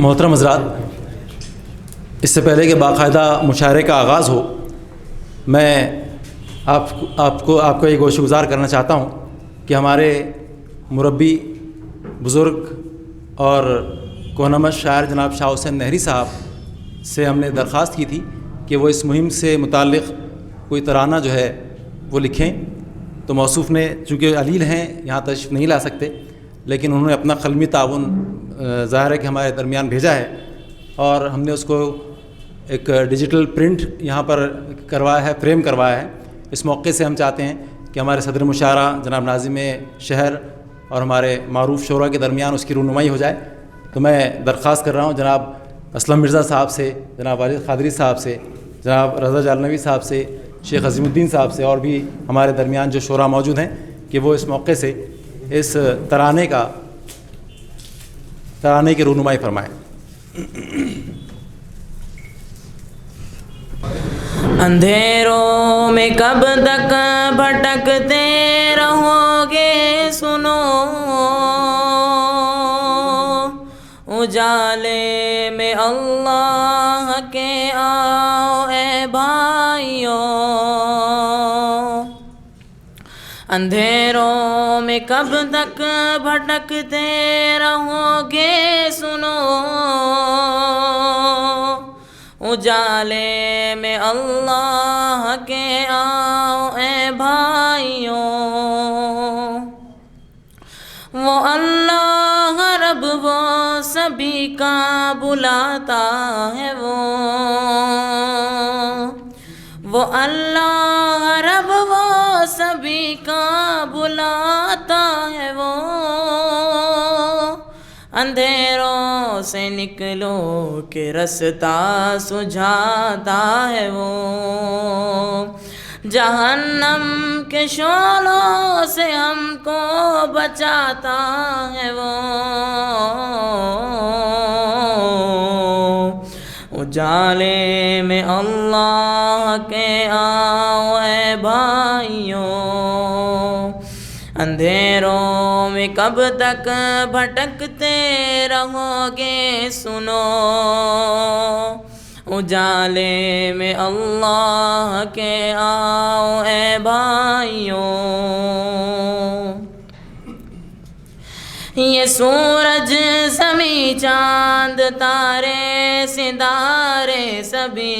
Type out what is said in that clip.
محترم حضرات، اس سے پہلے کہ باقاعدہ مشاعرے کا آغاز ہو، میں آپ کو یہ گوش گزار کرنا چاہتا ہوں کہ ہمارے مربی بزرگ اور کونمش شاعر جناب شاہ حسین نہری صاحب سے ہم نے درخواست کی تھی کہ وہ اس مہم سے متعلق کوئی ترانہ جو ہے وہ لکھیں، تو موصوف نے چونکہ علیل ہیں یہاں تشریف نہیں لا سکتے، لیکن انہوں نے اپنا قلمی تعاون ظاہر ہے کہ ہمارے درمیان بھیجا ہے اور ہم نے اس کو ایک ڈیجیٹل پرنٹ یہاں پر کروایا ہے، فریم کروایا ہے۔ اس موقع سے ہم چاہتے ہیں کہ ہمارے صدر مشاعرہ جناب ناظم شہر اور ہمارے معروف شعراء کے درمیان اس کی رونمائی ہو جائے۔ تو میں درخواست کر رہا ہوں جناب اسلم مرزا صاحب سے، جناب والد قادری صاحب سے، جناب رضا جالنوی صاحب سے، شیخ عظیم الدین صاحب سے اور بھی ہمارے درمیان جو شعراء موجود ہیں کہ وہ اس موقع سے اس ترانے کی رونمائی فرمائیں۔ اندھیروں میں کب تک بھٹکتے رہو گے، سنو اجالے میں اللہ کے آؤ اے بھائیو۔ اندھیروں میں کب تک بھٹکتے رہو گے، سنو اجالے میں اللہ کے آؤ اے بھائیو۔ وہ اللہ رب وہ سبھی کا بلاتا ہے، وہ اللہ رب وہ سبھی کا بلاتا ہے، وہ اندھیروں سے نکلو کہ رستہ سجھاتا ہے، وہ جہنم کے شعلوں سے ہم کو بچاتا ہے، وہ اجالے میں اللہ کے آؤ اے بھائیو۔ اندھیروں میں کب تک بھٹکتے رہو گے، سنو اجالے میں اللہ کے آؤ اے بھائیو۔ یہ سورج زمیں چاند تارے ستارے سبھی